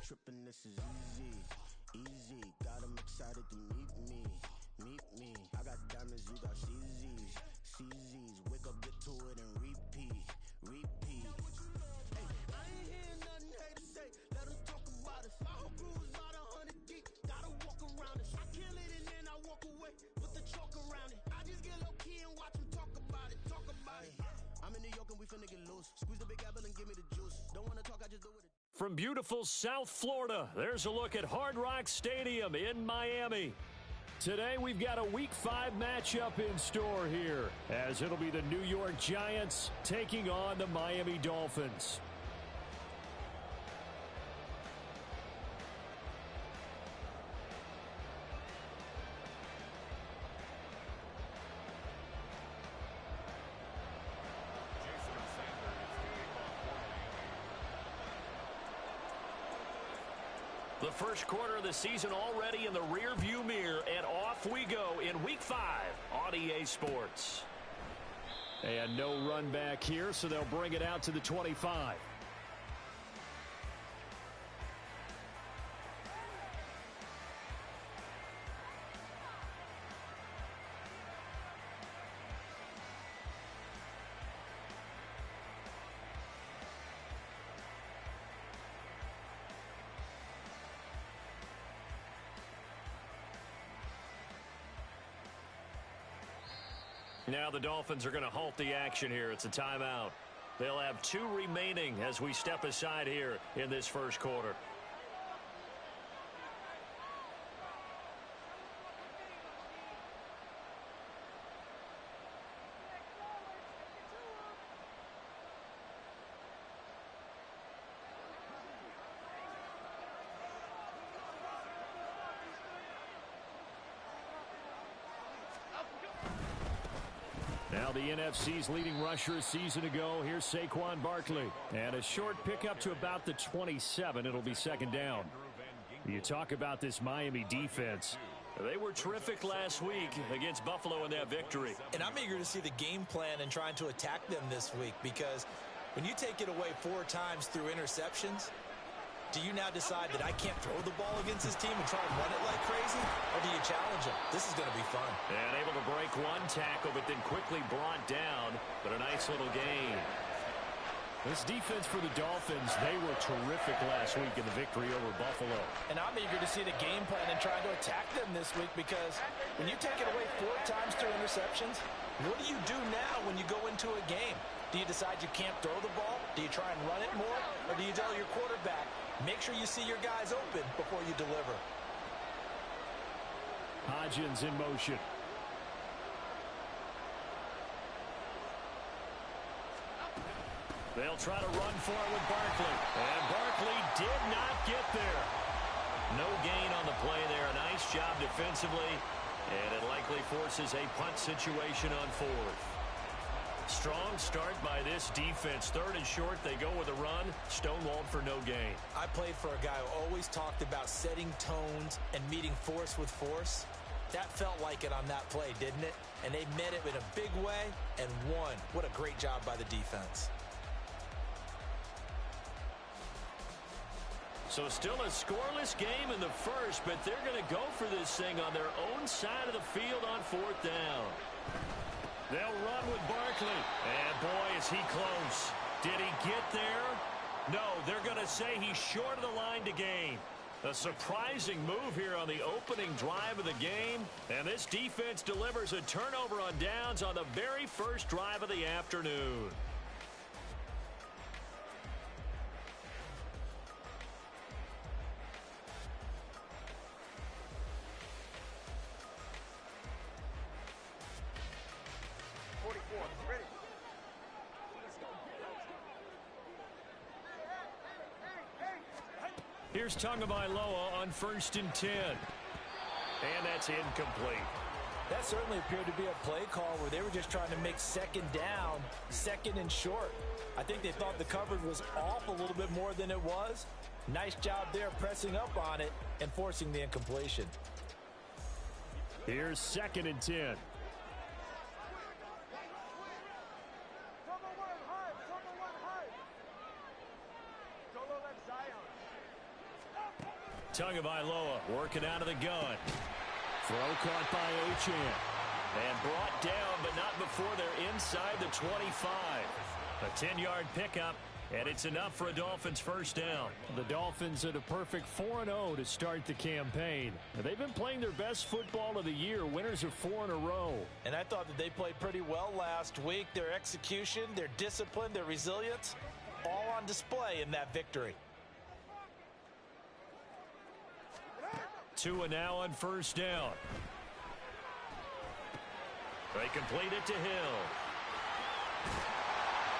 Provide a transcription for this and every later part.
tripping, this is easy, easy. Got 'em excited to meet me, I got diamonds, you got CZs. Wake up, get to it, and repeat. Hey, I ain't hearing nothing haters say. Let them talk about us. My whole crew is about 100 deep. Gotta walk around us. I kill it and then I walk away with the chalk around it. I just get low key and watch them talk about it. I'm in New York and we finna get loose. Squeeze the big apple and give me the juice. Don't wanna talk, I just do it. From beautiful South Florida, there's a look at Hard Rock Stadium in Miami. Today, we've got a Week 5 matchup in store here, as it'll be the New York Giants taking on the Miami Dolphins. The first quarter of the season already in the rearview mirror, and off we go in Week 5 on EA Sports. And no run back here, so they'll bring it out to the 25. Now the Dolphins are going to halt the action here. It's a timeout. They'll have 2 remaining as we step aside here in this first quarter. Now the NFC's leading rusher a season ago. Here's Saquon Barkley. And a short pickup to about the 27. It'll be second down. You talk about this Miami defense. They were terrific last week against Buffalo in that victory. And I'm eager to see the game plan and trying to attack them this week, because when you take it away 4 times through interceptions, do you now decide that I can't throw the ball against this team and try and run it like crazy? Or do you challenge them? This is going to be fun. And able to break one tackle, but then quickly brought down. But a nice little gain. This defense for the Dolphins, they were terrific last week in the victory over Buffalo. And I'm eager to see the game plan and trying to attack them this week, because when you take it away 4 times through interceptions, what do you do now when you go into a game? Do you decide you can't throw the ball? Do you try and run it more? Or do you tell your quarterback, make sure you see your guys open before you deliver? Hodgins in motion. They'll try to run for it with Barkley. And Barkley did not get there. No gain on the play there. A nice job defensively. And it likely forces a punt situation on 4th. Strong start by this defense. 3rd and short, they go with a run. Stonewalled for no gain. I played for a guy who always talked about setting tones and meeting force with force. That felt like it on that play, didn't it? And they met it in a big way and won. What a great job by the defense. So still a scoreless game in the first, but they're going to go for this thing on their own side of the field on 4th down. They'll run with Barkley. And boy, is he close. Did he get there? No, they're going to say he's short of the line to gain. A surprising move here on the opening drive of the game. And this defense delivers a turnover on downs on the very first drive of the afternoon. Ready. Here's Tagovailoa on 1st and 10. And that's incomplete. That certainly appeared to be a play call where they were just trying to make second down, 2nd and short. I think they thought the coverage was off a little bit more than it was. Nice job there pressing up on it and forcing the incompletion. Here's 2nd and 10. Tagovailoa working out of the gun. Throw caught by Achane. And brought down, but not before they're inside the 25. A 10-yard pickup, and it's enough for a Dolphins first down. The Dolphins at a perfect 4-0 to start the campaign. They've been playing their best football of the year, winners of 4 in a row. And I thought that they played pretty well last week. Their execution, their discipline, their resilience, all on display in that victory. Tua now on first down. They complete it to Hill.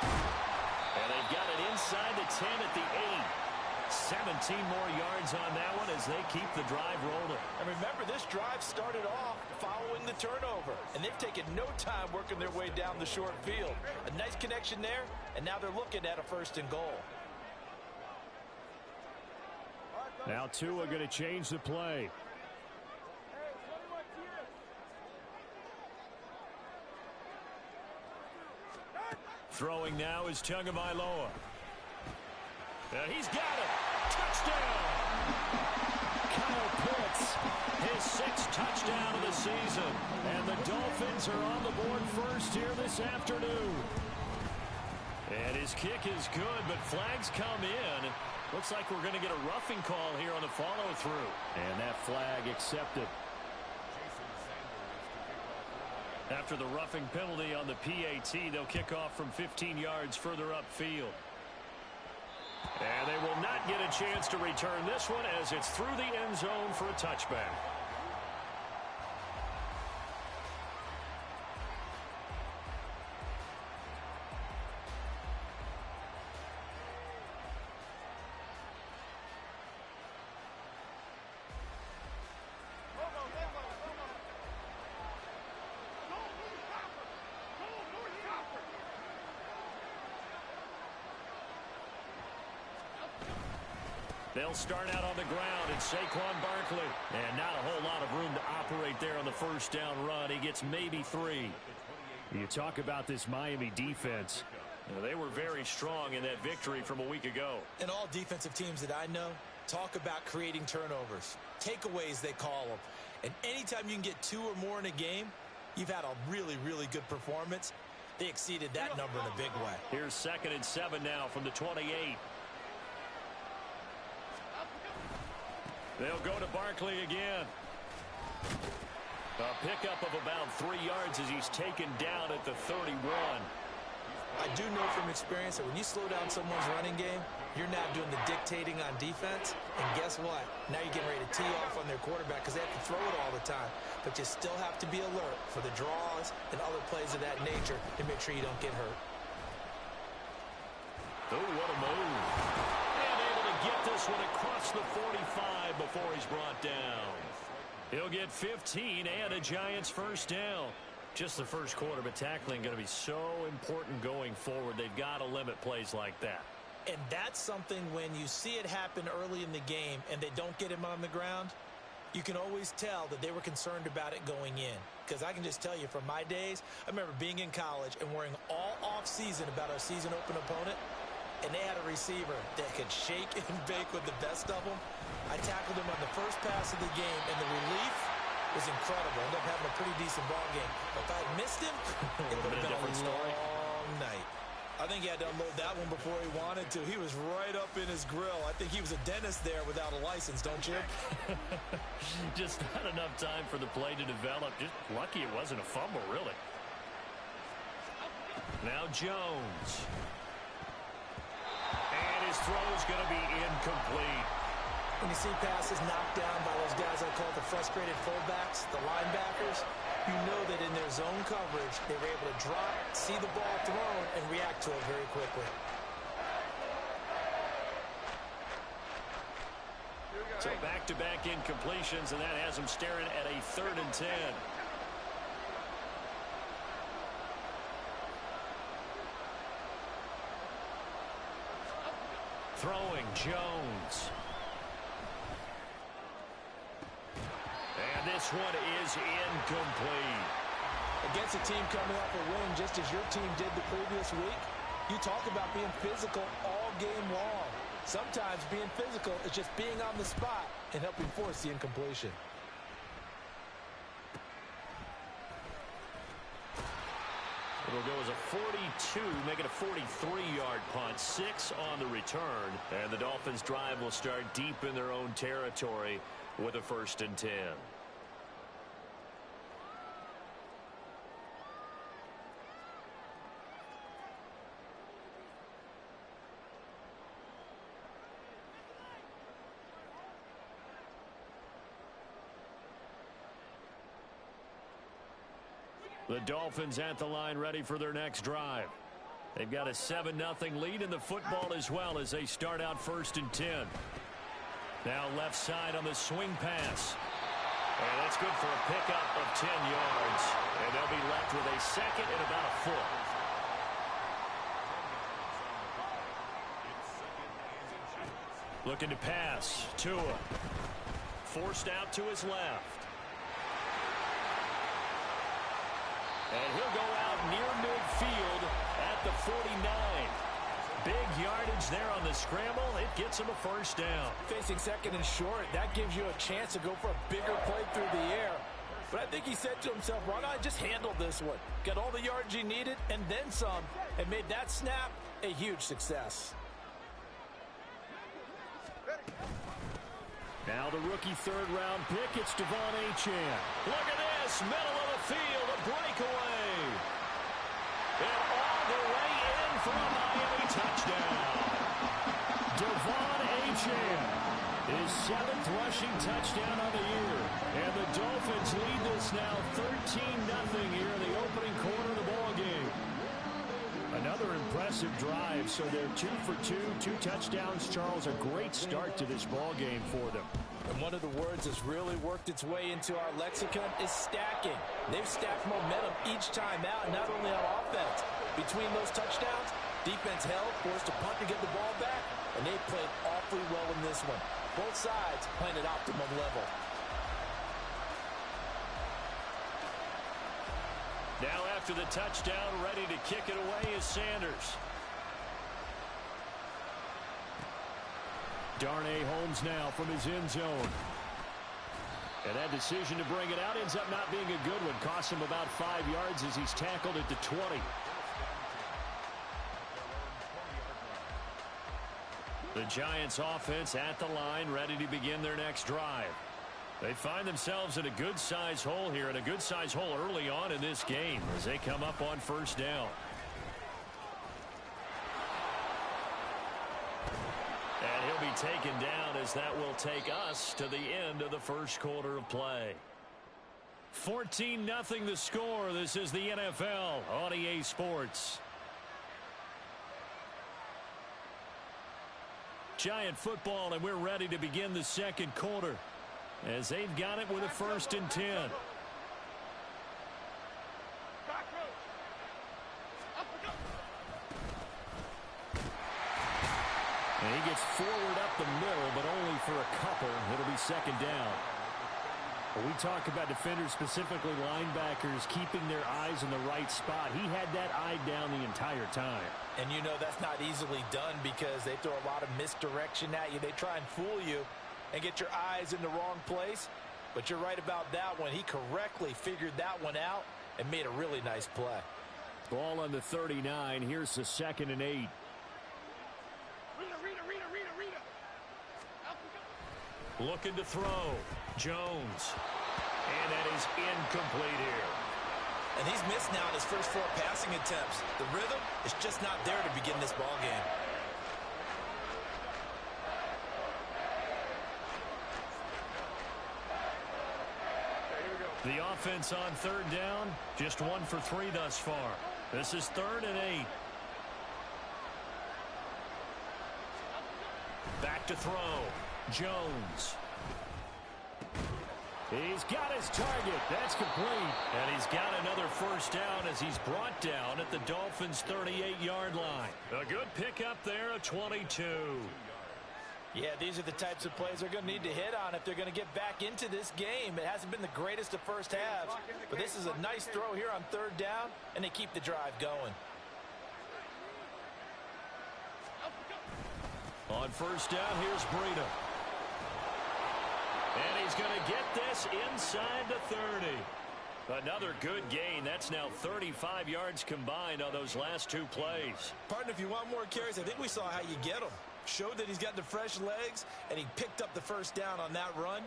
And they've got it inside the 10 at the 8. 17 more yards on that one as they keep the drive rolling. And remember, this drive started off following the turnover. And they've taken no time working their way down the short field. A nice connection there, and now they're looking at a first and goal. Now Tua going to change the play. Throwing now is Tagovailoa. He's got it. Touchdown. Kyle Pitts, his 6th touchdown of the season. And the Dolphins are on the board first here this afternoon. And his kick is good, but flags come in. Looks like we're going to get a roughing call here on the follow-through. And that flag accepted. After the roughing penalty on the PAT, they'll kick off from 15 yards further upfield. And they will not get a chance to return this one as it's through the end zone for a touchback. They'll start out on the ground, and Saquon Barkley. And not a whole lot of room to operate there on the first down run. He gets maybe 3. You talk about this Miami defense. They were very strong in that victory from a week ago. And all defensive teams that I know talk about creating turnovers. Takeaways, they call them. And anytime you can get 2 or more in a game, you've had a really, really good performance. They exceeded that number in a big way. Here's 2nd and 7 now from the 28. They'll go to Barkley again. A pickup of about 3 yards as he's taken down at the 31. I do know from experience that when you slow down someone's running game, you're now doing the dictating on defense. And guess what? Now you're getting ready to tee off on their quarterback because they have to throw it all the time. But you still have to be alert for the draws and other plays of that nature to make sure you don't get hurt. Oh, what a move. And able to get this one across the 45 before he's brought down. He'll get 15 and a Giants first down. Just the first quarter, but tackling going to be so important going forward. They've got to limit plays like that. And that's something when you see it happen early in the game and they don't get him on the ground, you can always tell that they were concerned about it going in. Because I can just tell you from my days, I remember being in college and worrying all off-season about our season open opponent, and they had a receiver that could shake and bake with the best of them. I tackled him on the first pass of the game, and the relief was incredible. Ended up having a pretty decent ball game. But if I had missed him, it would have been a long night. I think he had to unload that one before he wanted to. He was right up in his grill. I think he was a dentist there without a license, don't you? Just not enough time for the play to develop. Just lucky it wasn't a fumble, really. Now Jones. And his throw's going to be incomplete. When you see passes knocked down by those guys I call the frustrated fullbacks, the linebackers, you know that in their zone coverage, they were able to drop, see the ball thrown, and react to it very quickly. So back-to-back incompletions, and that has them staring at a 3rd and 10. Throwing Jones. And this one is incomplete. Against a team coming off a win just as your team did the previous week, you talk about being physical all game long. Sometimes being physical is just being on the spot and helping force the incompletion. It'll go as a 42, make it a 43-yard punt, 6 on the return. And the Dolphins' drive will start deep in their own territory with a 1st and 10. The Dolphins at the line ready for their next drive. They've got a 7-0 lead in the football as well as they start out 1st and 10. Now left side on the swing pass. And that's good for a pickup of 10 yards. And they'll be left with a 2nd and about a foot. Looking to pass. Tua. Forced out to his left. And he'll go out near midfield at the 49. Big yardage there on the scramble. It gets him a 1st down. Facing 2nd and short, that gives you a chance to go for a bigger play through the air. But I think he said to himself, why not just handle this one? Got all the yards he needed and then some, and made that snap a huge success. Now the rookie 3rd-round pick, it's Devon Achane. Look at this, middle of the field, a breakaway. And all the way in for a Miami touchdown. Devon Achane, his 7th rushing touchdown of the year. And the Dolphins lead this now 13-0 here in the opening quarter of the ballgame. Another impressive drive, so they're 2 for 2, 2 touchdowns. Charles, a great start to this ballgame for them. And one of the words that's really worked its way into our lexicon is stacking. They've stacked momentum each time out, not only on offense. Between those touchdowns, defense held, forced to punt to get the ball back, and they played awfully well in this one. Both sides playing at optimum level. Now after the touchdown, ready to kick it away is Sanders. Darnay Holmes now from his end zone. And that decision to bring it out ends up not being a good one. Costs him about 5 yards as he's tackled at the 20. The Giants offense at the line, ready to begin their next drive. They find themselves in a good-sized hole here, and a good-sized hole early on in this game as they come up on 1st down. And he'll be taken down as that will take us to the end of the 1st quarter of play. 14-0 the score. This is the NFL on EA Sports. Giant football, and we're ready to begin the 2nd quarter as they've got it with a 1st and 10. And he gets forward up the middle, but only for a couple. It'll be 2nd down. When we talk about defenders, specifically linebackers, keeping their eyes in the right spot, he had that eye down the entire time. And you know that's not easily done because they throw a lot of misdirection at you. They try and fool you and get your eyes in the wrong place. But you're right about that one. He correctly figured that one out and made a really nice play. Ball on the 39. Here's the 2nd and 8. Looking to throw. Jones. And that is incomplete here. And he's missed now in his first 4 passing attempts. The rhythm is just not there to begin this ball game. The offense on 3rd down, just 1 for 3 thus far. This is 3rd and 8. Back to throw. Jones. He's got his target. That's complete. And he's got another 1st down as he's brought down at the Dolphins' 38-yard line. A good pickup there, a 22. Yeah, these are the types of plays they're going to need to hit on if they're going to get back into this game. It hasn't been the greatest of first halves, but this is a nice throw here on 3rd down, and they keep the drive going. On first down, here's Breida. And he's going to get this inside the 30. Another good gain. That's now 35 yards combined on those last two plays. Partner, if you want more carries, I think we saw how you get them. Showed that he's got the fresh legs, and he picked up the first down on that run.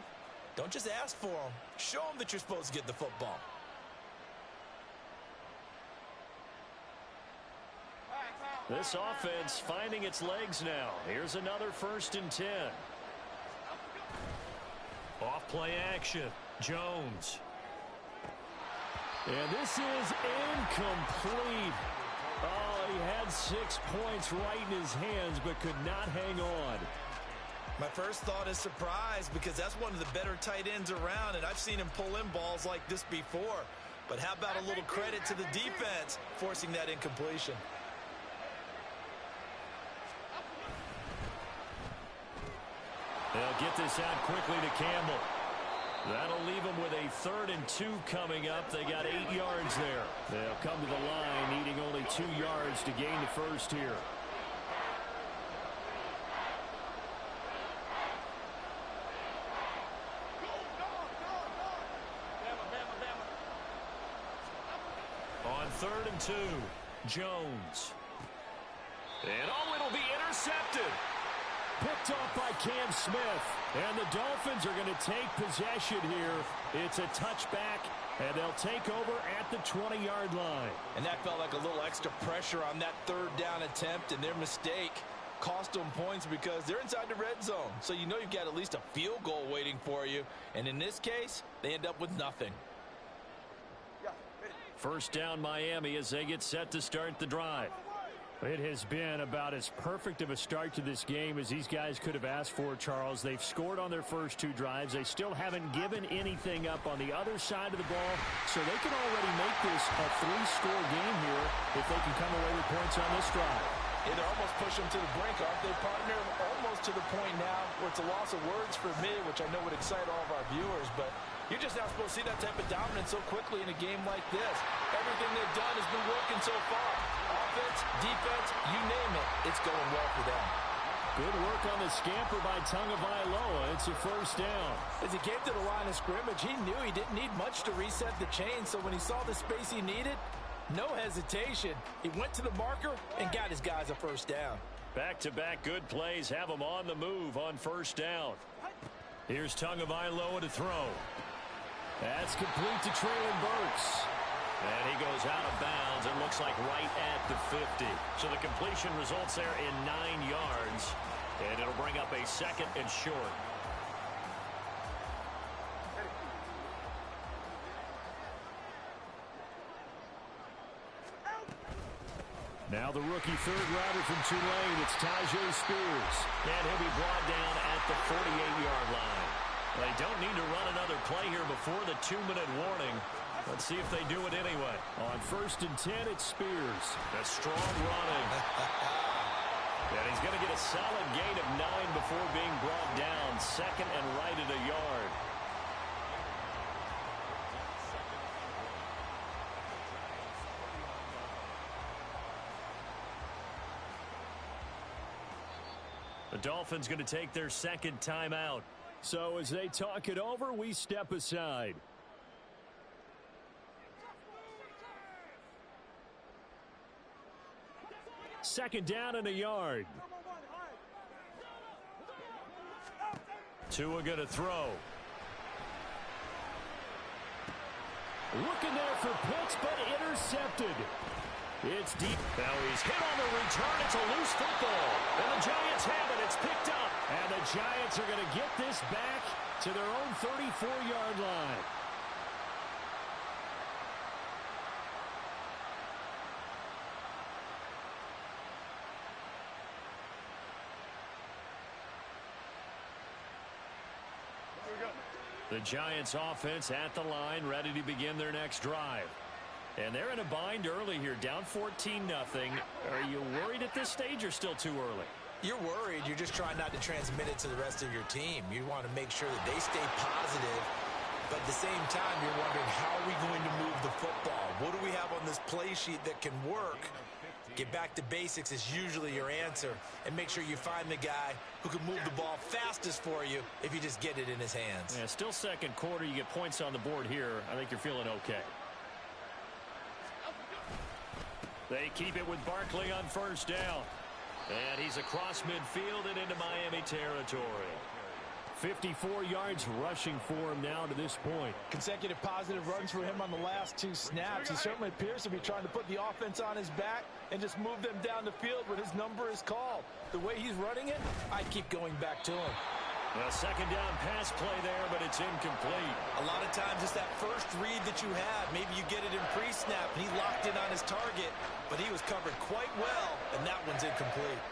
Don't just ask for them. Show them that you're supposed to get the football. This offense finding its legs now. Here's another 1st and 10. Off play action. Jones. And this is incomplete. Oh, he had 6 points right in his hands, but could not hang on. My first thought is surprise, because that's one of the better tight ends around, and I've seen him pull in balls like this before. But how about a little credit to the defense forcing that incompletion? They'll get this out quickly to Campbell. That'll leave them with a 3rd and 2 coming up. They got 8 yards there. They'll come to the line needing only 2 yards to gain the first here. On 3rd and 2, Jones. And it'll be intercepted. Picked off by Cam Smith. And the Dolphins are going to take possession here. It's a touchback, and they'll take over at the 20-yard line. And that felt like a little extra pressure on that 3rd down attempt, and their mistake cost them points because they're inside the red zone. So you know you've got at least a field goal waiting for you. And in this case, they end up with nothing. First down Miami as they get set to start the drive. It has been about as perfect of a start to this game as these guys could have asked for, Charles. They've scored on their first 2 drives. They still haven't given anything up on the other side of the ball, so they can already make this a 3-score game here if they can come away with points on this drive. Yeah, they're almost pushing them to the brink, aren't they, partner? Almost to the point now where it's a loss of words for me, which I know would excite all of our viewers, but you're just not supposed to see that type of dominance so quickly in a game like this. Everything they've done has been working so far. Offense, defense, you name it, it's going well for them. Good work on the scamper by Tagovailoa. It's a first down. As he came to the line of scrimmage, he knew he didn't need much to reset the chain, so when he saw the space he needed, no hesitation. He went to the marker and got his guys a first down. Back-to-back good plays have them on the move on first down. Here's Tagovailoa to throw. That's complete to Traylon Burks. And he goes out of bounds and looks like right at the 50. So the completion results there in 9 yards. And it'll bring up a 2nd and short. Now the rookie 3rd-rounder from Tulane, it's Tyjae Spears. And he'll be brought down at the 48-yard line. They don't need to run another play here before the 2-minute warning. Let's see if they do it anyway. On 1st and 10, it's Spears. A strong running. And he's going to get a solid gain of 9 before being brought down. 2nd and right at a yard. The Dolphins going to take their 2nd timeout. So as they talk it over, we step aside. Second down and a yard. Tua going to throw. Looking there for Pitts, but intercepted. It's deep. Now he's hit on the return. It's a loose football. And the Giants have it. It's picked up. And the Giants are going to get this back to their own 34-yard line. The Giants offense at the line, ready to begin their next drive. And they're in a bind early here, down 14-0. Are you worried at this stage or still too early? You're worried. You're just trying not to transmit it to the rest of your team. You want to make sure that they stay positive, but at the same time, you're wondering, how are we going to move the football? What do we have on this play sheet that can work? Get back to basics is usually your answer, and make sure you find the guy who can move the ball fastest for you if you just get it in his hands. Yeah, still second quarter. You get points on the board here. I think you're feeling okay. They keep it with Barkley on first down. And he's across midfield and into Miami territory. 54 yards rushing for him now to this point. Consecutive positive runs for him on the last 2 snaps. He certainly appears to be trying to put the offense on his back and just move them down the field when his number is called. The way he's running it, I keep going back to him. A second down pass play there, but it's incomplete. A lot of times it's that first read that you have. Maybe you get it in pre-snap and he locked in on his target, but he was covered quite well, and that one's incomplete.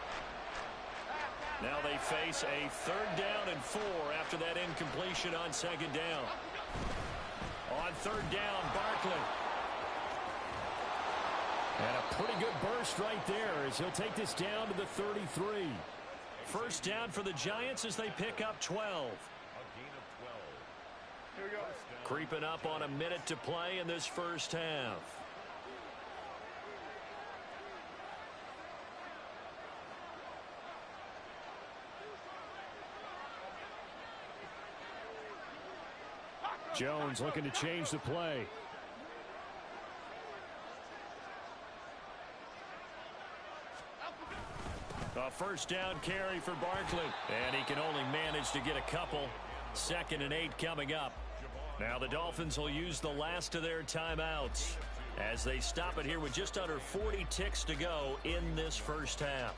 Now they face a 3rd down and 4 after that incompletion on 2nd down. On 3rd down, Barkley. And a pretty good burst right there as he'll take this down to the 33. First down for the Giants as they pick up 12. Here we go. Creeping up on a minute to play in this first half. Jones looking to change the play. A first down carry for Barkley. And he can only manage to get a couple. 2nd and 8 coming up. Now the Dolphins will use the last of their timeouts as they stop it here with just under 40 ticks to go in this first half.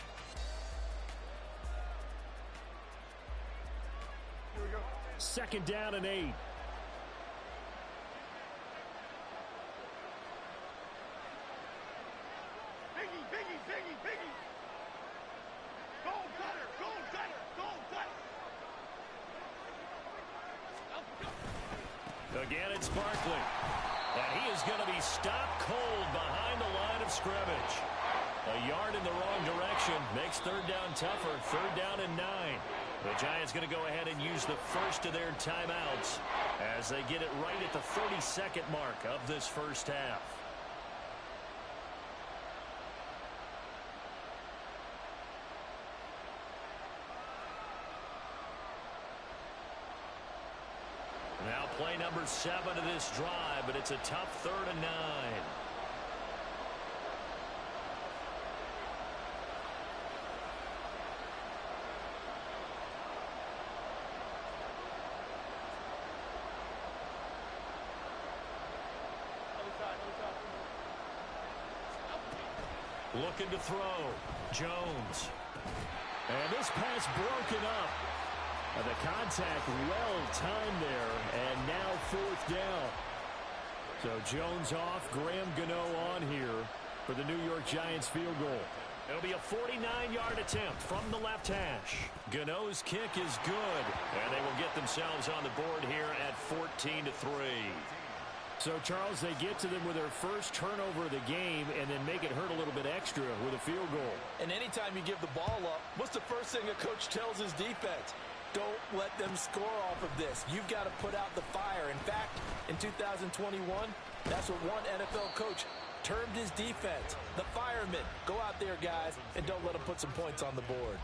Here we go. 2nd down and 8. Biggie. Goal cutter. Again, it's Barkley. And he is going to be stopped cold behind the line of scrimmage. A yard in the wrong direction makes 3rd down tougher. 3rd down and 9. The Giants going to go ahead and use the first of their timeouts as they get it right at the 32nd mark of this first half. Now play number 7 of this drive, but it's a tough 3rd and 9. Looking to throw. Jones. And this pass broken up. And the contact well timed there, and now 4th down. So Jones off, Graham Gano on here for the New York Giants field goal. It'll be a 49-yard attempt from the left hash. Gano's kick is good, and they will get themselves on the board here at 14-3. So, Charles, they get to them with their first turnover of the game and then make it hurt a little bit extra with a field goal. And anytime you give the ball up, what's the first thing a coach tells his defense? Don't let them score off of this. You've got to put out the fire. In fact, in 2021, that's what one NFL coach termed his defense. The firemen. Go out there, guys, and don't let them put some points on the board.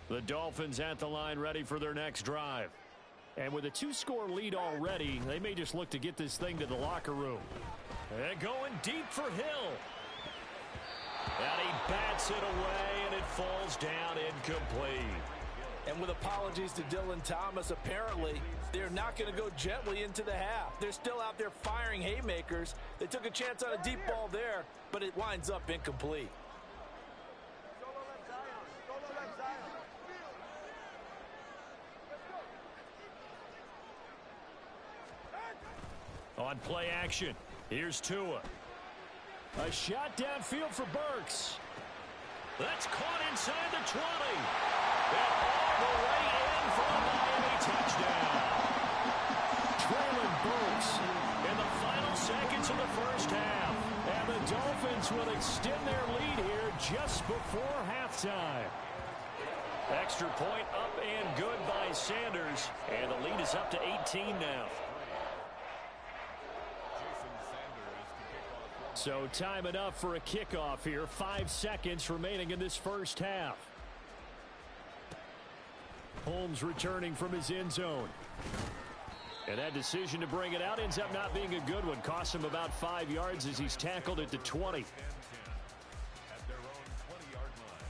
The Dolphins at the line ready for their next drive. And with a 2-score lead already, they may just look to get this thing to the locker room. And going deep for Hill. And he bats it away, and it falls down incomplete. And with apologies to Dylan Thomas, apparently they're not going to go gently into the half. They're still out there firing haymakers. They took a chance on a deep ball there, but it winds up incomplete. On play action, here's Tua. A shot downfield for Burks. That's caught inside the 20. And all the way in for a Miami touchdown. Traylon Burks In the final seconds of the first half. and the Dolphins will extend their lead here just before halftime. Extra point up and good by Sanders. And the lead is up to 18 now. So time enough for a kickoff here. 5 seconds remaining in this first half. Holmes returning from his end zone. And that decision to bring it out ends up not being a good one. Costs him about 5 yards as he's tackled at the 20. At their own 20-yard line.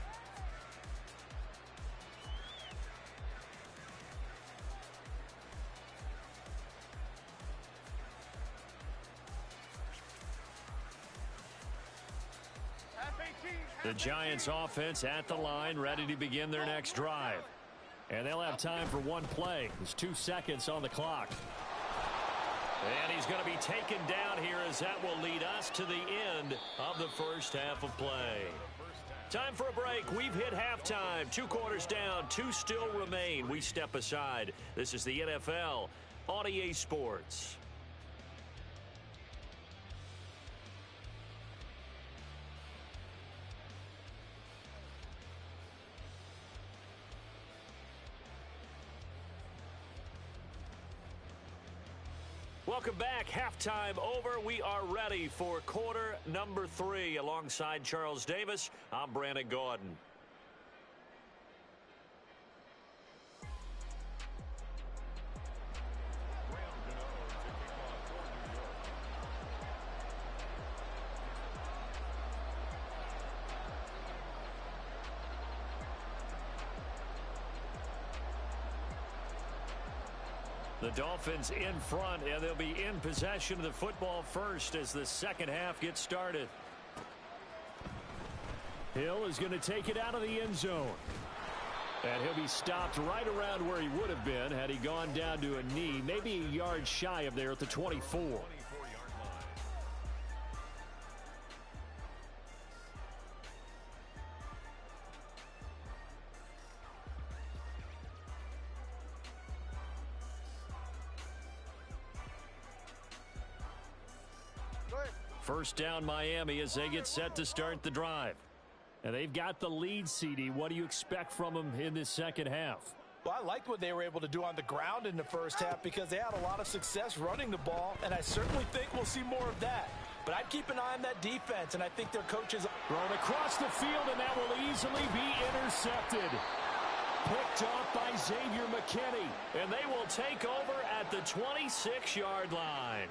The Giants offense at the line, ready to begin their next drive. And they'll have time for one play. There's 2 seconds on the clock. And he's going to be taken down here as that will lead us to the end of the first half of play. Time for a break. We've hit halftime. 2 quarters down, 2 still remain. We step aside. This is the NFL on EA Sports. Welcome back. Halftime over. We are ready for quarter number 3. Alongside Charles Davis, I'm Brandon Gaudin. The Dolphins in front, and they'll be in possession of the football first as the second half gets started. Hill is going to take it out of the end zone. And he'll be stopped right around where he would have been had he gone down to a knee, maybe a yard shy of there at the 24. First down Miami as they get set to start the drive. And they've got the lead, CD. What do you expect from them in this second half? Well, I liked what they were able to do on the ground in the first half because they had a lot of success running the ball, and I certainly think we'll see more of that. But I'd keep an eye on that defense, and I think their coaches... Thrown across the field, and that will easily be intercepted. Picked off by Xavier McKinney, and they will take over at the 26-yard line.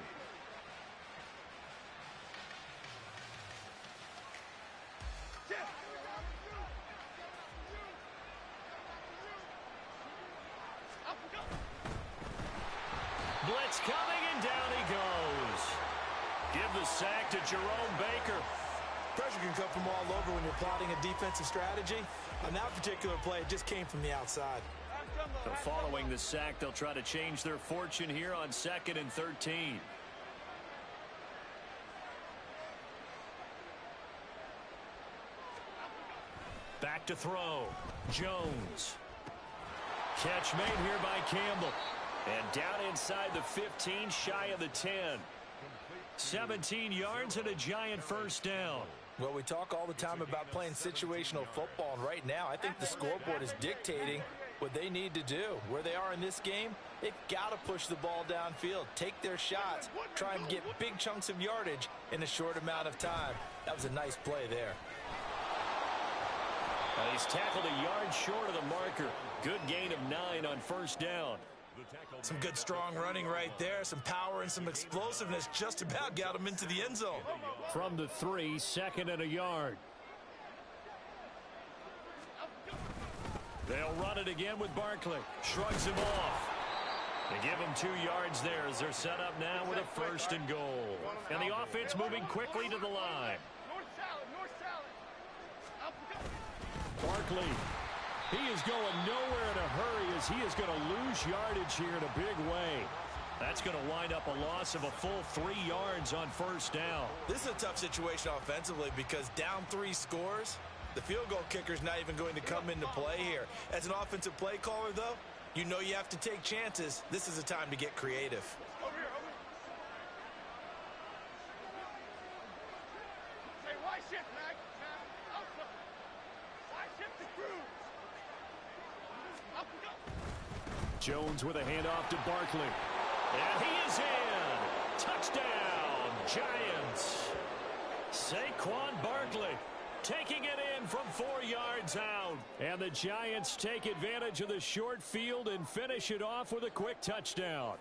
Blitz coming, and down he goes. Give the sack to Jerome Baker. Pressure can come from all over when you're plotting a defensive strategy. On that particular play, it just came from the outside. Following the sack, they'll try to change their fortune here on 2nd and 13. Back to throw. Jones. Catch made here by Campbell. And down inside the 15, shy of the 10. 17 yards and a Giant first down. Well, we talk all the time about playing situational football, and right now I think the scoreboard is dictating what they need to do. Where they are in this game, they've got to push the ball downfield, take their shots, try and get big chunks of yardage in a short amount of time. That was a nice play there. And he's tackled a yard short of the marker. Good gain of 9 on first down. Some good strong running right there. Some power and some explosiveness just about got him into the end zone. From the 3, 2nd and a yard. They'll run it again with Barkley. Shrugs him off. They give him 2 yards there as they're set up now with a 1st and goal. And the offense moving quickly to the line. Barkley. He is going nowhere in a hurry as he is going to lose yardage here in a big way. That's going to wind up a loss of a full 3 yards on first down. This is a tough situation offensively because down 3 scores, the field goal kicker's not even going to come into play here. As an offensive play caller, though, you know you have to take chances. This is a time to get creative. shift, Mag. Alpha. Why shift the crew? Up, go. Jones with a handoff to Barkley. And he is in. Touchdown, Giants. Saquon Barkley taking it in from 4 yards out. And the Giants take advantage of the short field and finish it off with a quick touchdown.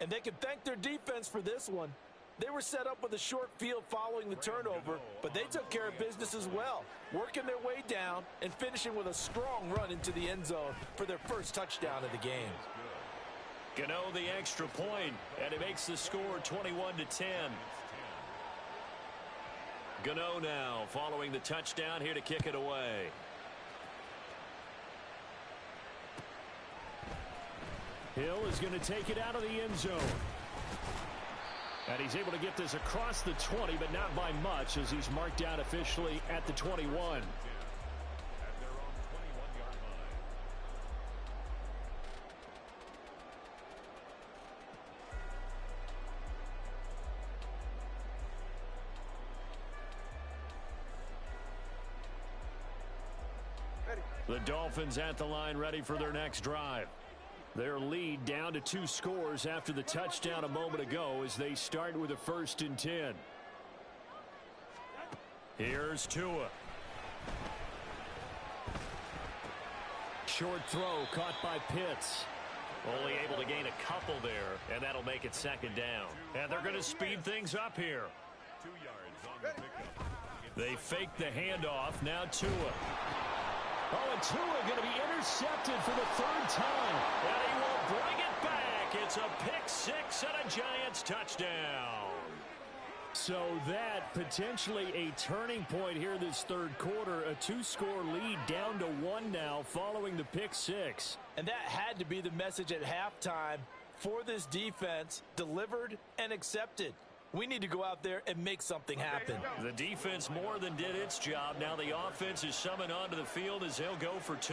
And they can thank their defense for this one. They were set up with a short field following the turnover, but they took care of business as well, working their way down and finishing with a strong run into the end zone for their first touchdown of the game. Gano the extra point, and it makes the score 21-10. Gano now following the touchdown here to kick it away. Hill is going to take it out of the end zone. And he's able to get this across the 20, but not by much, as he's marked down officially at the 21. At their own 21-yard line. The Dolphins at the line, ready for their next drive. Their lead down to 2 scores after the touchdown a moment ago as they start with a 1st and 10. Here's Tua. Short throw caught by Pitts. Only able to gain a couple there, and that'll make it 2nd down. And they're going to speed things up here. 2 yards on the pickup. They fake the handoff. Now Tua. Oh, and Tua going to be intercepted for the 3rd time. And he will bring it back. It's a pick 6 and a Giants touchdown. So that potentially a turning point here this 3rd quarter. A 2-score lead down to 1 now following the pick 6. And that had to be the message at halftime for this defense, delivered and accepted. We need to go out there and make something happen. The defense more than did its job. Now the offense is summoned onto the field as they'll go for 2.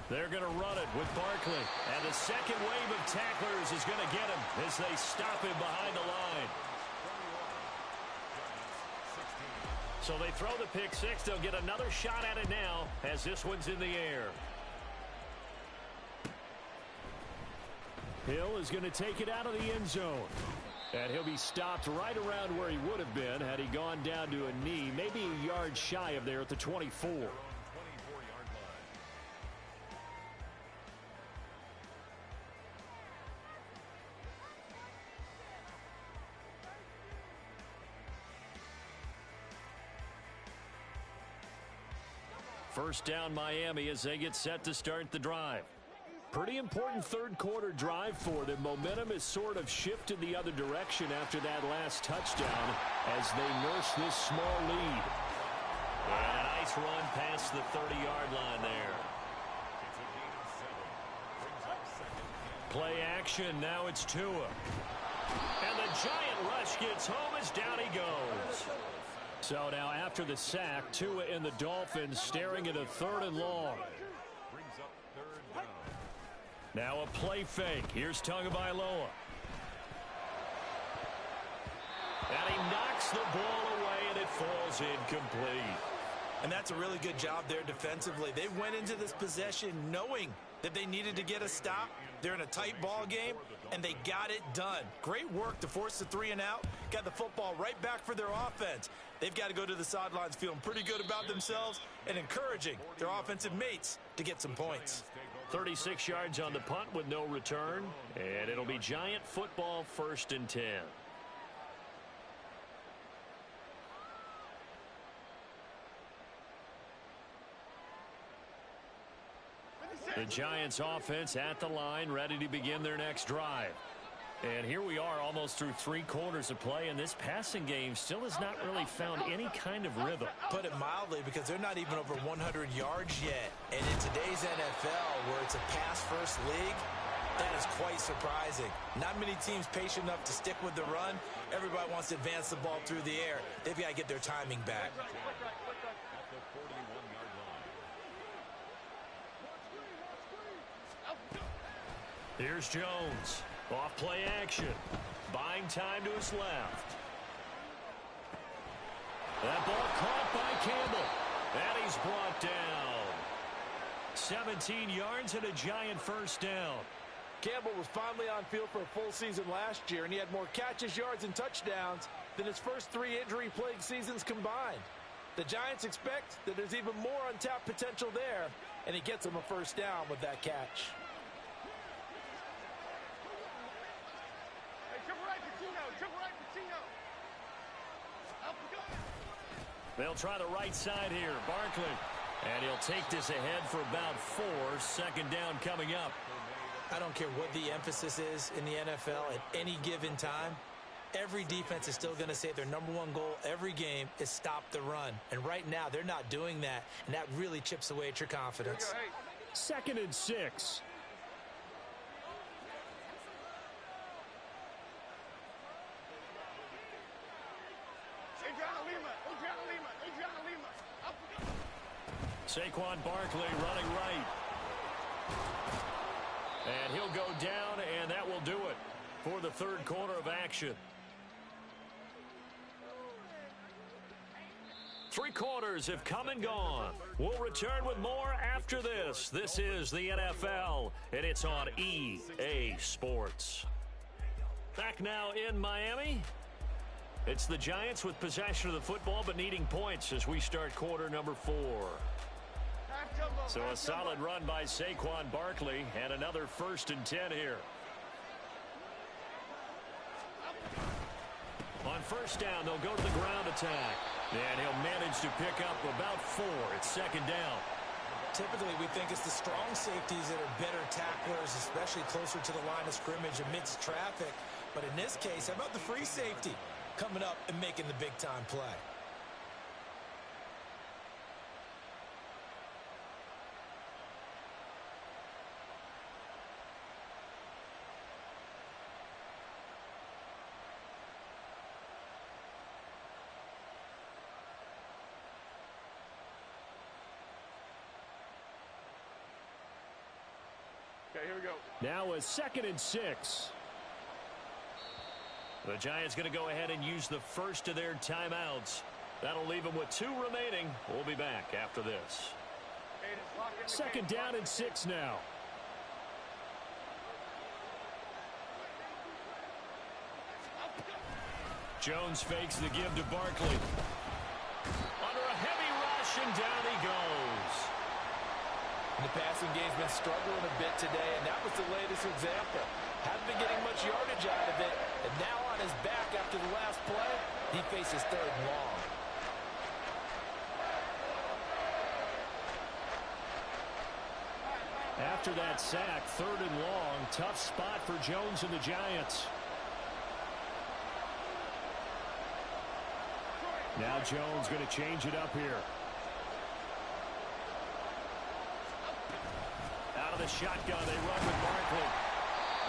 They're going to run it with Barkley. And the second wave of tacklers is going to get him as they stop him behind the line. So they throw the pick 6. They'll get another shot at it now as this one's in the air. Hill is going to take it out of the end zone. And he'll be stopped right around where he would have been had he gone down to a knee, maybe a yard shy of there at the 24. 24-yard line. First down Miami as they get set to start the drive. Pretty important 3rd quarter drive for them. Momentum has sort of shifted the other direction after that last touchdown as they nurse this small lead. And a nice run past the 30-yard line there. Play action. Now it's Tua. And the giant rush gets home as down he goes. So now after the sack, Tua and the Dolphins staring at a 3rd and long. Brings up 3rd down. Now a play fake. Here's Tagovailoa. And he knocks the ball away, and it falls incomplete. And that's a really good job there defensively. They went into this possession knowing that they needed to get a stop. They're in a tight ball game, and they got it done. Great work to force the 3 and out. Got the football right back for their offense. They've got to go to the sidelines feeling pretty good about themselves and encouraging their offensive mates to get some points. 36 yards on the punt with no return, and it'll be Giant football 1st and 10. The Giants offense at the line, ready to begin their next drive. And here we are almost through 3 quarters of play, and this passing game still has not really found any kind of rhythm. Put it mildly, because they're not even over 100 yards yet. And in today's NFL, where it's a pass-first league, that is quite surprising. Not many teams patient enough to stick with the run. Everybody wants to advance the ball through the air. They've got to get their timing back. At the 41-yard line. Here's Jones. Off play action. Buying time to his left. That ball caught by Campbell. And he's brought down. 17 yards and a giant first down. Campbell was finally on field for a full season last year, and he had more catches, yards, and touchdowns than his first 3 injury-plagued seasons combined. The Giants expect that there's even more untapped potential there, and he gets them a first down with that catch. Hey, triple right, Patino. Triple right, Patino. Up we go. They'll try the right side here. Barkley. And he'll take this ahead for about 4. Second down coming up. I don't care what the emphasis is in the NFL at any given time. Every defense is still going to say their #1 goal every game is stop the run. And right now, they're not doing that, and that really chips away at your confidence. Second and 6. Adriana Lima. Up we go. Saquon Barkley running right. And he'll go down, and that will do it for the third quarter of action. 3 quarters have come and gone. We'll return with more after this. This is the NFL, and it's on EA Sports. Back now in Miami. It's the Giants with possession of the football, but needing points as we start quarter number 4. So a solid run by Saquon Barkley, and another 1st and 10 here. On first down, they'll go to the ground attack. And he'll manage to pick up about 4. It's second down. Typically, we think it's the strong safeties that are better tacklers, especially closer to the line of scrimmage amidst traffic. But in this case, how about the free safety coming up and making the big-time play? Okay, here we go. Now a second and 6. The Giants going to go ahead and use the first of their timeouts. That'll leave them with 2 remaining. We'll be back after this. Second down and 6 now. Jones fakes the give to Barkley. Under a heavy rush, and down he goes. The passing game's been struggling a bit today, and that was the latest example. Hadn't been getting much yardage out of it, and now on his back after the last play, he faces 3rd and long. After that sack, 3rd and long. Tough spot for Jones and the Giants. Now Jones going to change it up here. Out of the shotgun, they run with Barkley.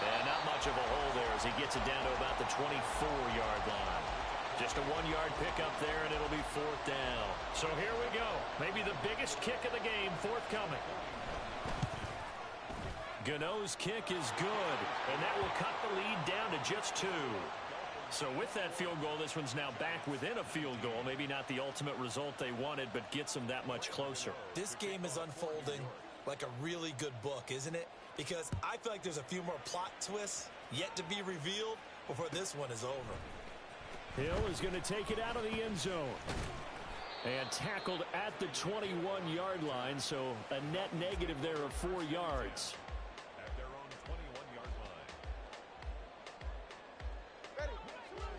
And not much of a hole there as he gets it down to about the 24-yard line. Just a 1-yard pickup there, and it'll be 4th down. So here we go. Maybe the biggest kick of the game forthcoming. Gano's kick is good, and that will cut the lead down to just 2. So with that field goal, this one's now back within a field goal. Maybe not the ultimate result they wanted, but gets them that much closer. This game is unfolding like a really good book, isn't it? Because I feel like there's a few more plot twists yet to be revealed before this one is over. Hill is going to take it out of the end zone. And tackled at the 21-yard line, so a net negative there of 4 yards. At their own 21-yard line.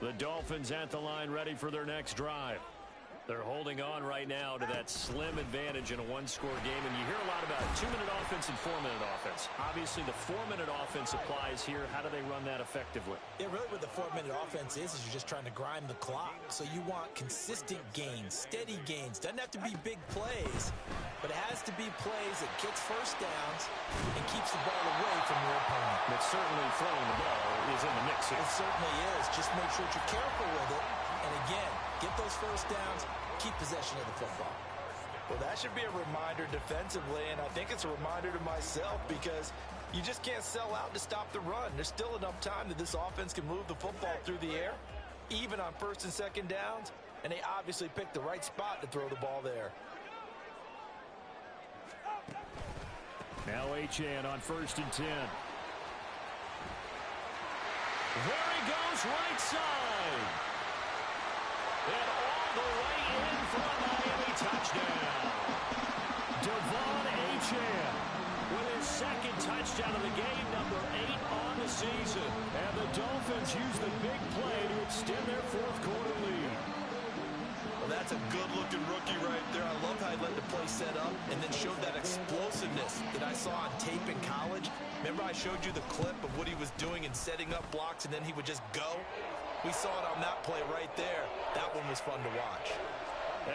The Dolphins at the line, ready for their next drive. They're holding on right now to that slim advantage in a one-score game. And you hear a lot about 2-minute offense and 4-minute offense. Obviously, the 4-minute offense applies here. How do they run that effectively? Yeah, really what the 4-minute offense is you're just trying to grind the clock. So you want consistent gains, steady gains. Doesn't have to be big plays, but it has to be plays that gets first downs and keeps the ball away from your opponent. But certainly throwing the ball is in the mix here. It certainly is. Just make sure that you're careful with it. And again, get those first downs, keep possession of the football. Well, that should be a reminder defensively, and I think it's a reminder to myself because You just can't sell out to stop the run. There's still enough time that this offense can move the football through the air, even on first and second downs, and they obviously picked the right spot to throw the ball there. Now Achane on 1st and 10. There he goes, right side. And all the way in for a Miami touchdown. Achane with his second touchdown of the game, number 8 on the season. And the Dolphins use the big play to extend their fourth quarter lead. Well, that's a good-looking rookie right there. I love how he let the play set up and then showed that explosiveness that I saw on tape in college. Remember I showed you the clip of what he was doing and setting up blocks, and then he would just go? We saw it on that play right there. That one was fun to watch.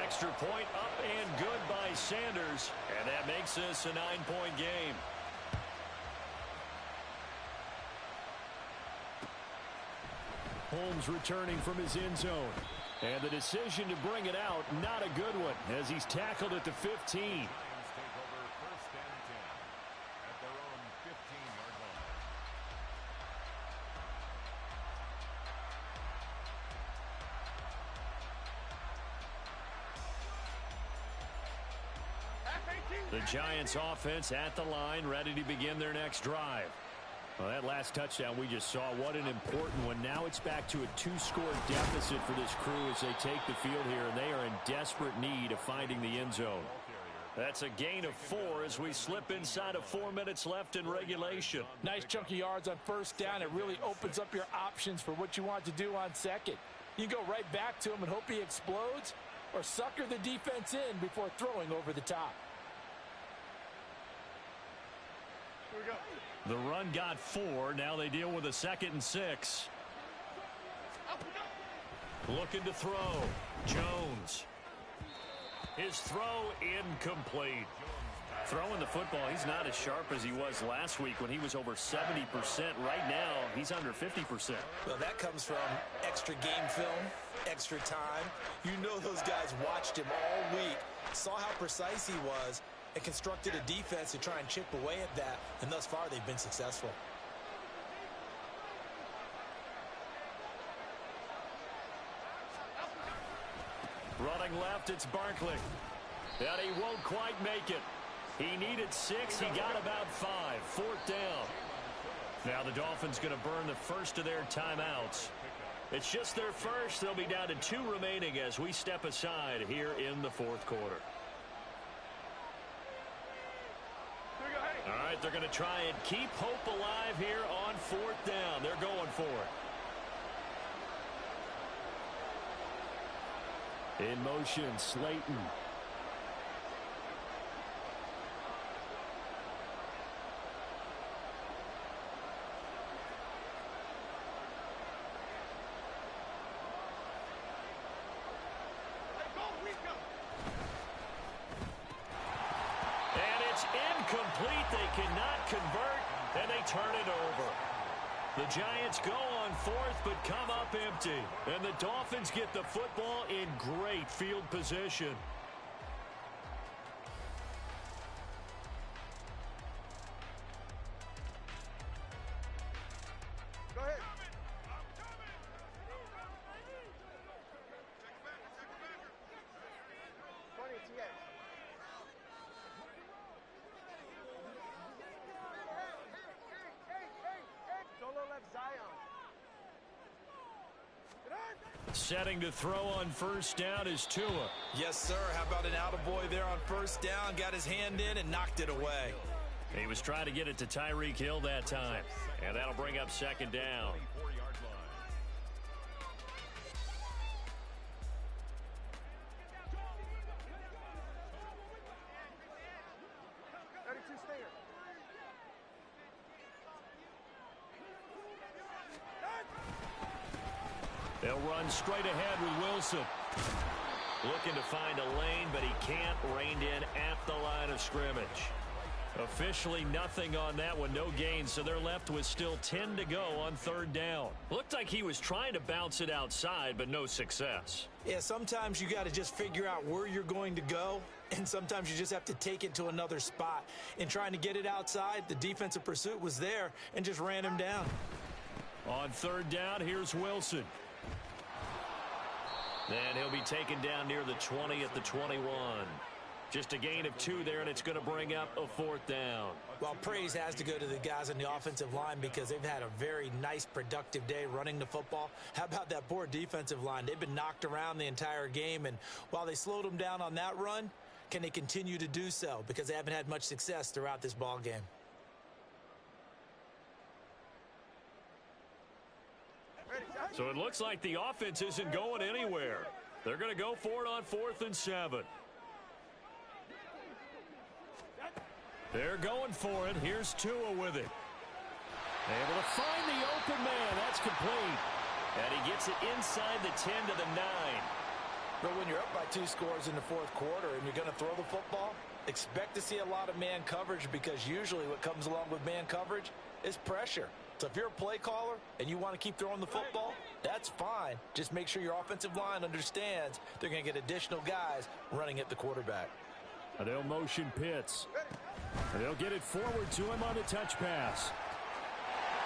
Extra point up and good by Sanders, and that makes this a 9-point game. Holmes returning from his end zone. And the decision to bring it out, not a good one, as he's tackled at the 15. Lions take over 1st and 10 at their own 15-yard line. The Giants offense at the line, ready to begin their next drive. Well, that last touchdown we just saw, what an important one. Now it's back to a 2-score deficit for this crew as they take the field here, and they are in desperate need of finding the end zone. That's a gain of 4 as we slip inside of 4 minutes left in regulation. Nice chunk of yards on first down. It really opens up your options for what you want to do on second. You go right back to him and hope he explodes, or sucker the defense in before throwing over the top. Here we go. The run got 4. Now they deal with a 2nd and 6. Looking to throw. Jones. His throw incomplete. Throwing the football, he's not as sharp as he was last week when he was over 70%. Right now, he's under 50%. Well, that comes from extra game film, extra time. You know those guys watched him all week, saw how precise he was, and constructed a defense to try and chip away at that, and thus far they've been successful. Running left, it's Barkley. And he won't quite make it. He needed 6. He got about 5. 4th down. Now the Dolphins going to burn the first of their timeouts. It's just their first. They'll be down to 2 remaining as we step aside here in the 4th quarter. All right, they're going to try and keep hope alive here on 4th down. They're going for it. In motion, Slayton. Incomplete. They cannot convert, and they turn it over. The Giants go on 4th, but come up empty. And the Dolphins get the football in great field position. Go ahead. Setting to throw on 1st down is Tua. Yes, sir. How about an attaboy there on 1st down? Got his hand in and knocked it away. He was trying to get it to Tyreek Hill that time. And that'll bring up 2nd down. 4-yard line. They'll run straight ahead with Wilson. Looking to find a lane, but he can't. Reined in at the line of scrimmage. Officially nothing on that one, no gain, so they're left with still 10 to go on 3rd down. Looked like he was trying to bounce it outside, but no success. Yeah, sometimes you got to just figure out where you're going to go And sometimes you just have to take it to another spot. In trying to get it outside, the defensive pursuit was there and just ran him down. On third down, here's Wilson. And he'll be taken down near the 20 at the 21. Just a gain of 2 there, and it's going to bring up a 4th down. Well, praise has to go to the guys on the offensive line because they've had a very nice, productive day running the football. How about that poor defensive line? They've been knocked around the entire game, and while they slowed them down on that run, can they continue to do so? Because they haven't had much success throughout this ball game. So it looks like the offense isn't going anywhere. They're going to go for it on 4th and 7. They're going for it. Here's Tua with it. Able to find the open man. That's complete. And he gets it inside the 10 to the 9. But when you're up by 2 scores in the 4th quarter and you're going to throw the football, expect to see a lot of man coverage because usually what comes along with man coverage is pressure. So if you're a play caller and you want to keep throwing the football, that's fine. Just make sure your offensive line understands they're going to get additional guys running at the quarterback. And they'll motion Pitts. And they'll get it forward to him on the touch pass.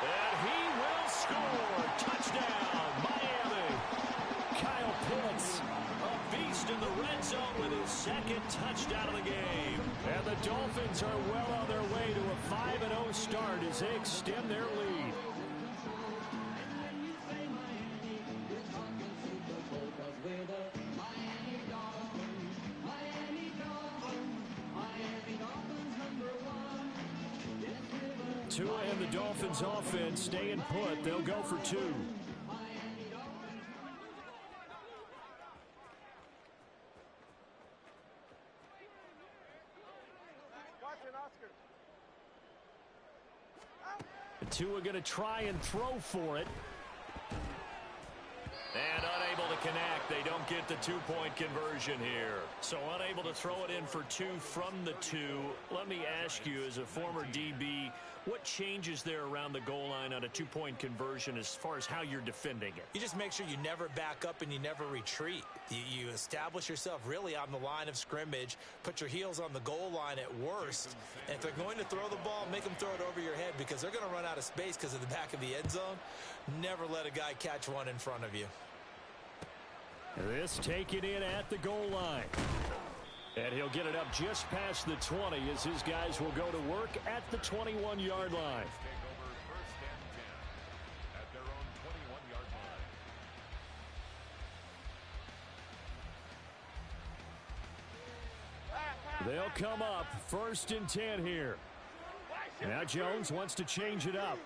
And he will score. Touchdown, Miami. Kyle Pitts, a beast in the red zone with his 2nd touchdown of the game. And the Dolphins are well on their way to a 5-0 start as they extend their lead. Tua and the Dolphins offense staying put. They'll go for 2. Tua going to try and throw for it. And unable to connect. They don't get the 2-point conversion here. So unable to throw it in for 2 from the 2. Let me ask you, as a former DB, what changes there around the goal line on a 2-point conversion as far as how you're defending it? You just make sure you never back up and you never retreat. You establish yourself really on the line of scrimmage, put your heels on the goal line at worst, and if they're going to throw the ball, make them throw it over your head because they're going to run out of space because of the back of the end zone. Never let a guy catch one in front of you. This taken in at the goal line. And he'll get it up just past the 20 as his guys will go to work at the 21-yard line. They'll come up 1st and 10 here. Now Jones wants to change it up.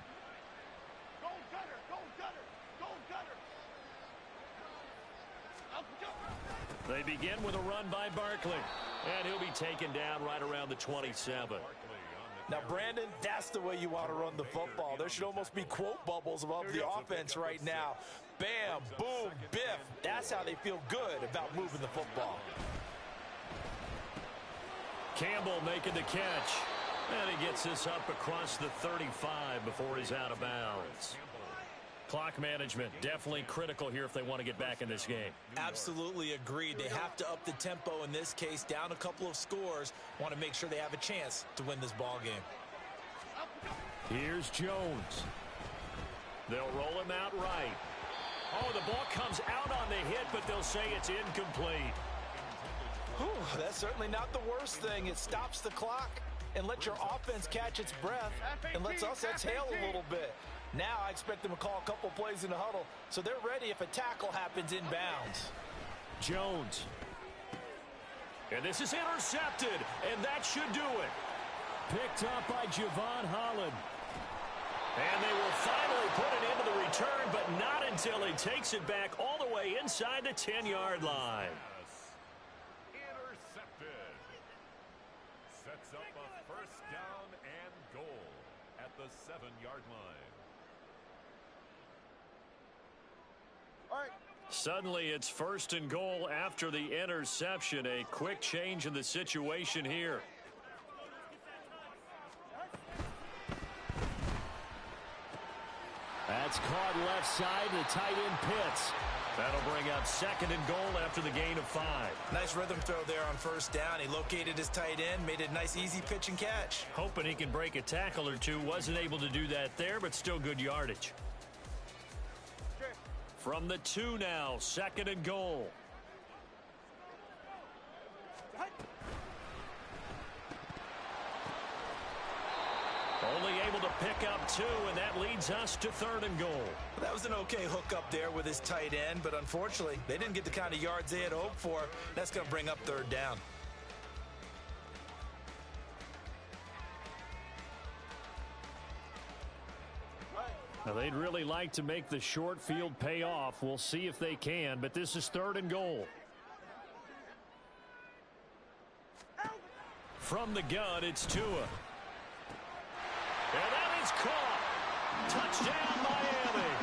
Go Gunner, go Gunner, go Gunner. They begin with a run by Barkley. And he'll be taken down right around the 27. Now, Brandon, that's the way you want to run the football. There should almost be quote bubbles above the offense right now. Bam, boom, biff. That's how they feel good about moving the football. Campbell making the catch. And he gets this up across the 35 before he's out of bounds. Clock management definitely critical here if they want to get back in this game. Absolutely agreed. They have to up the tempo in this case, down a couple of scores. Want to make sure they have a chance to win this ball game. Here's Jones. They'll roll him out right. Oh, the ball comes out on the hit, but they'll say it's incomplete. Whew, that's certainly not the worst thing. It stops the clock and lets your offense catch its breath and lets us exhale a little bit. Now I expect them to call a couple plays in the huddle, so they're ready if a tackle happens inbounds. Jones. And this is intercepted, and that should do it. Picked up by Javon Holland. And they will finally put it into the return, but not until he takes it back all the way inside the 10-yard line. Intercepted. Sets up a 1st down and goal at the 7-yard line. Suddenly it's 1st and goal after the interception. A quick change in the situation here. That's caught left side. The tight end Pitts. That'll bring up 2nd and goal after the gain of 5. Nice rhythm throw there on 1st down. He located his tight end, made it a nice, easy pitch and catch. Hoping he can break a tackle or two. Wasn't able to do that there, but still good yardage. From the 2 now, 2nd and goal. Only able to pick up 2, and that leads us to 3rd and goal. Well, that was an okay hook up there with his tight end, but unfortunately, they didn't get the kind of yards they had hoped for. That's going to bring up 3rd down. Now, they'd really like to make the short field pay off. We'll see if they can, but this is 3rd and goal. From the gun, it's Tua. And that is caught. Touchdown, Miami.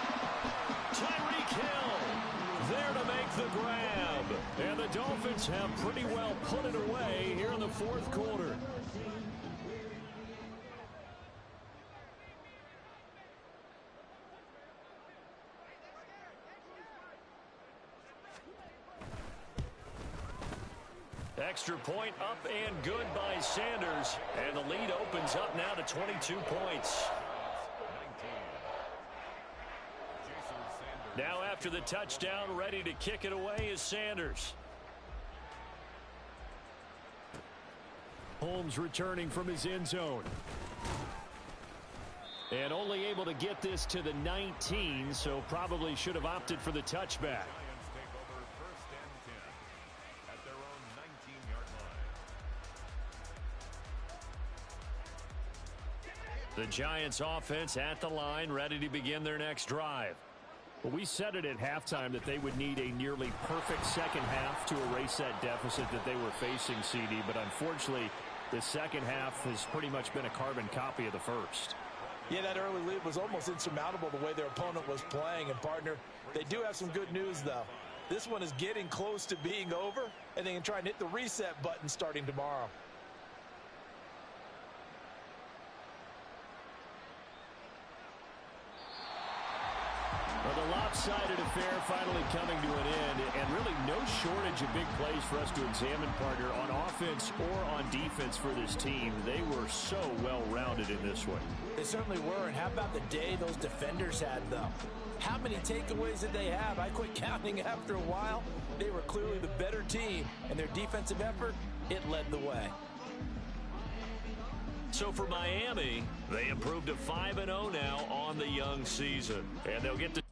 Tyreek Hill there to make the grab. And the Dolphins have pretty well put it away here in the 4th quarter. Extra point up and good by Sanders. And the lead opens up now to 22 points. Now after the touchdown, ready to kick it away is Sanders. Holmes returning from his end zone. And only able to get this to the 19, so probably should have opted for the touchback. The Giants offense at the line, ready to begin their next drive. Well, we said it at halftime that they would need a nearly perfect second half to erase that deficit that they were facing, CD. But unfortunately, the second half has pretty much been a carbon copy of the first. Yeah, that early lead was almost insurmountable the way their opponent was playing. And, partner, they do have some good news, though. This one is getting close to being over, and they can try and hit the reset button starting tomorrow. Well, the lopsided affair finally coming to an end, and really no shortage of big plays for us to examine, partner, on offense or on defense for this team. They were so well-rounded in this one. They certainly were, and how about the day those defenders had, though? How many takeaways did they have? I quit counting after a while. They were clearly the better team, and their defensive effort, it led the way. So for Miami, they improved to 5-0 now on the young season. And they'll get to